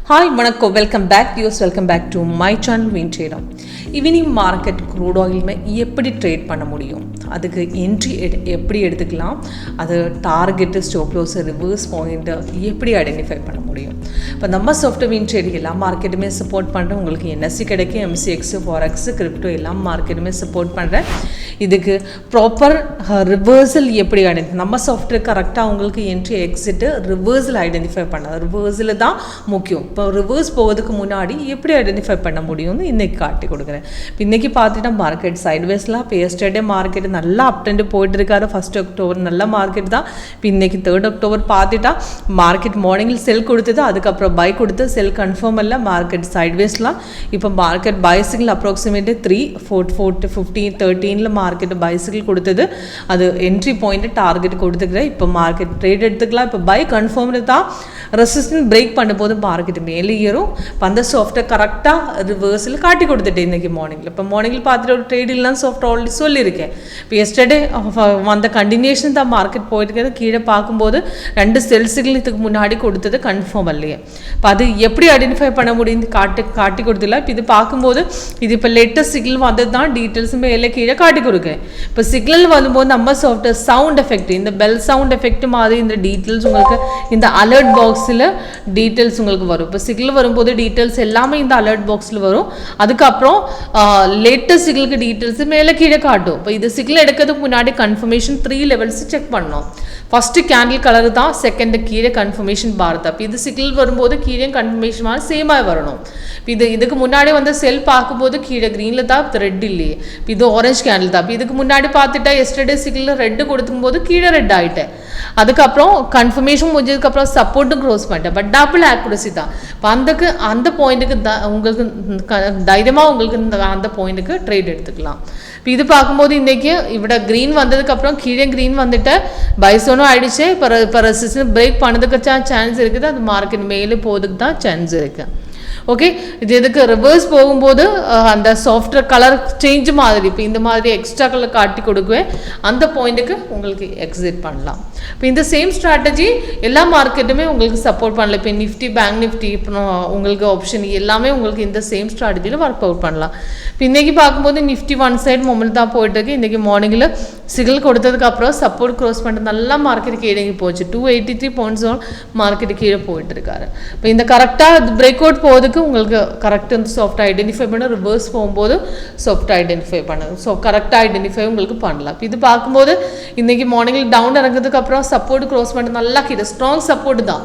Hi, Manako, welcome back. Viewers, welcome back to my channel Win Trader. Evening market crude oil में எப்படி trade பண்ண முடியும், அதுக்கு entry எப்படி எடுத்துக்கலாம், அது target stop loss reverse point எப்படி ஐடென்டிஃபை பண்ண முடியும். இப்போ நம்ம சாஃப்ட்வேர் வின் ட்ரேட் எல்லா மார்க்கெட்டுமே சப்போர்ட் பண்ணுறேன். உங்களுக்கு என்எஸ்சி கிடைக்கும், எம்சிஎக்ஸ், ஃபாரெக்ஸ், கிரிப்டோ எல்லா மார்க்கெட்டுமே சப்போர்ட் பண்ணுறேன். இதுக்கு ப்ராப்பர் ரிவர்சல் எப்படி ஐடென்டிஃபை, நம்ம சாஃப்ட்வேர் கரெக்டாக உங்களுக்கு என்ட்ரி எக்ஸிட்டு ரிவர்சல் ஐடென்டிஃபை பண்ண, ரிவர்சல் தான் முக்கியம். இப்போ ரிவர்ஸ் போகிறதுக்கு முன்னாடி எப்படி ஐடென்டிஃபை பண்ண முடியும்னு இன்றைக்கி காட்டி கொடுக்குறேன். இப்போ இன்றைக்கி பார்த்துட்டா மார்க்கெட் சைட்வேஸ்லாம் இப்போ எஸ்டர்டே மார்க்கெட் நல்லா அப் ட்ரெண்டு போயிட்டு இருக்காரு. 1 அக்டோபர் நல்ல மார்க்கெட் தான். இப்போ இன்றைக்கி 3 அக்டோபர் பார்த்துட்டா மார்க்கெட் மார்னிங்கில் செல் கொடுத்தது, அதுக்கப்புறம் பை கொடுத்து செல் கன்ஃபார்ம் இல்லை. மார்க்கெட் சைட்வேஸ்லாம் இப்போ market bicycle approximate 3:13 market bicycle கொடுத்தது, அது என்ட்ரி பாயிண்ட்டு டார்கெட் கொடுத்துக்கிறேன். இப்போ மார்க்கெட் ட்ரேட் எடுத்துக்கலாம். இப்போ பை கன்ஃபார்ம் தான், ரெசிஸ்டன்ஸ் பிரேக் பண்ணும்போது மார்க்கெட் மேலே ஏறும். இப்போ அந்த சாஃப்ட்வேர் கரெக்டாக ரிவர்ஸில் காட்டி கொடுத்துட்டேன் இன்றைக்கி மார்னிங்கில். இப்போ மார்னிங்கில் பார்த்துட்டு ஒரு ட்ரேட் இல்லைன்னு சாஃப்ட் ஆல்ரெடி சொல்லியிருக்கேன். இப்போ எஸ்டர்டே அந்த கண்டினியூஷன் தான் மார்க்கெட் போயிட்டு கீழே பார்க்கும்போது 2 செல்ஸுகள் இதுக்கு முன்னாடி கொடுத்தது கன்ஃபார்ம் இல்லையே. இப்போ அது எப்படி ஐடென்டிஃபை பண்ண முடியும் காட்டி கொடுத்துல. இப்போ இது பார்க்கும்போது இது இப்போ லேட்டஸ்ட் சிக்னல் வந்தது தான், டீட்டெயில்ஸ் மேலே கீழே காட்டி கொடுக்குறேன். இப்போ சிக்னல் வரும்போது நம்ம சாஃப்ட்வேர் சவுண்ட் எஃபெக்ட், இந்த பெல் சவுண்ட் எஃபெக்ட் மாதிரி இந்த டீட்டெயில்ஸ் உங்களுக்கு இந்த அலர்ட் பாக்ஸில் டீட்டெயில்ஸ் உங்களுக்கு வரும். இப்போ சிக்னல் வரும்போது டீட்டெயில்ஸ் எல்லாமே இந்த அலர்ட் பாக்ஸில் வரும். அதுக்கப்புறம் லேட்டஸ்ட் சிக்னலுக்கு டீட்டெயில்ஸ் மேலே கீழே காட்டும். இப்போ இது சிக்னல் எடுக்கிறதுக்கு முன்னாடி கன்ஃபர்மேஷன் 3 லெவல்ஸ் செக் பண்ணணும். ஃபஸ்ட்டு கேண்டில் கலர் தான், செகண்ட் கீழே கன்ஃபர்மேஷன் பார் தான். இப்போ இது சிக்னல் வரும்போது கீழே கன்ஃபர்மேஷன் மாதிரி சேமாக வரணும். இப்போ இதுக்கு முன்னாடி வந்து செல் பார்க்கும்போது கீழே க்ரீனில் தான், ரெட் இல்லையே. இப்போ இது ஆரஞ்ச் கேண்டில் தான். இப்போ இதுக்கு முன்னாடி பார்த்துட்டா எஸ்டர்டே சிக்னல் ரெட்டு கொடுக்கும் போது கீழே ரெட் ஆகிட்டேன். அதுக்கப்புறம் கன்ஃபர்மேஷன் முடிஞ்சதுக்கப்புறம் சப்போர்ட்டும் க்ரோஸ் பண்ணிட்டேன். பட் டபுள் ஆக்குரசி தான். இப்போ அந்த பாயிண்ட்டுக்கு உங்களுக்கு தைரியமாக உங்களுக்கு அந்த பாயிண்ட்டுக்கு ட்ரேட் எடுத்துக்கலாம். இப்போ இது பார்க்கும்போது இன்றைக்கி இவ்வளோ க்ரீன் வந்ததுக்கப்புறம் கீழே க்ரீன் வந்துட்டு பைசோனும் ஆகிடுச்சு. இப்போ ரெசிஸ்டன்ஸ் பிரேக் பண்ணதுக்கு சான்ஸ் இருக்குது, அது மார்க்கெட் மேலே போகிறதுக்கு தான் சான்ஸ் இருக்குது. ஓகே, இது எதுக்கு ரிவர்ஸ் போகும்போது அந்த சாஃப்ட்வேர் கலர் சேஞ்ச் மாதிரி இப்போ இந்த மாதிரி எக்ஸ்ட்ரா கலர் காட்டி கொடுக்குவேன், அந்த பாயிண்ட்டுக்கு உங்களுக்கு எக்ஸிட் பண்ணலாம். இப்போ இந்த சேம் ஸ்ட்ராட்டஜி எல்லா மார்க்கெட்டுமே உங்களுக்கு சப்போர்ட் பண்ணலாம். இப்போ நிஃப்டி, பேங்க் நிஃப்டி, அப்புறம் உங்களுக்கு ஆப்ஷன் எல்லாமே உங்களுக்கு இந்த சேம் ஸ்ட்ராட்டஜியில் ஒர்க் அவுட் பண்ணலாம். இப்போ இன்றைக்கி பார்க்கும்போது நிஃப்டி 1 சைடு மொமெண்ட் தான் போயிட்டுருக்கு. இன்றைக்கி மார்னிங்கில் சிக்னல் கொடுத்ததுக்கப்புறம் சப்போர்ட் க்ரோஸ் பண்ணிட்டு நல்லா மார்க்கெட் கீழே போச்சு. 283 பாயிண்ட்ஸ் மார்க்கெட் கீழே போயிட்டு இருக்காரு. இப்போ இந்த கரெக்டாக பிரேக் அவுட் போகுதுக்கு உங்களுக்கு கரெக்டாக வந்து சாஃப்டாக ஐடென்டிஃபை பண்ண, ரிவர்ஸ் போகும்போது சாஃப்டாக ஐடென்டிஃபை பண்ணுங்க. ஸோ கரெக்டாக ஐடென்டிஃபை உங்களுக்கு பண்ணலாம். இப்போ இது பார்க்கும்போது இன்றைக்கி மார்னிங்கில் டவுன் இறங்குறதுக்கப்புறம் சப்போர்ட் க்ரோஸ் பண்ணிட்டு நல்லா கீழே ஸ்ட்ராங் சப்போர்ட் தான்.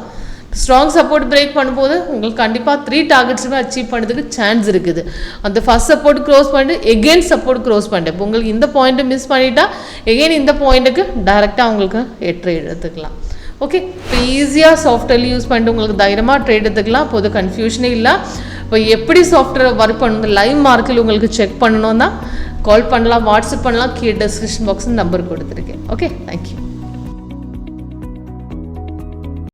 ஸ்ட்ராங் சப்போர்ட் பிரேக் பண்ணும்போது உங்களுக்கு கண்டிப்பாக 3 டார்கெட்ஸுமே அச்சீவ் பண்ணுறதுக்கு சான்ஸ் இருக்குது. அந்த ஃபர்ஸ்ட் சப்போர்ட் க்ளோஸ் பண்ணிட்டு எகெயின் சப்போர்ட் க்ளோஸ் பண்ணிட்டு இப்போ உங்களுக்கு இந்த பாயிண்ட்டை மிஸ் பண்ணிட்டா எகெயின் இந்த பாயிண்ட்டுக்கு டைரெக்டாக உங்களுக்கு ட்ரேட் எடுத்துக்கலாம். ஓகே, இப்போ ஈஸியாக சாஃப்ட்வேர் யூஸ் பண்ணிட்டு உங்களுக்கு தைரியமாக ட்ரேட் எடுத்துக்கலாம். இப்போது கன்ஃபியூஷனே இல்லை. இப்போ எப்படி சாஃப்ட்வேர் ஒர்க் பண்ணணும், லைவ் மார்க்கெட் உங்களுக்கு செக் பண்ணணும்னா கால் பண்ணலாம், வாட்ஸ்அப் பண்ணலாம். கீழே டிஸ்கிரிப்ஷன் பாக்ஸில் நம்பர் கொடுத்துருக்கேன். Okay, thank you.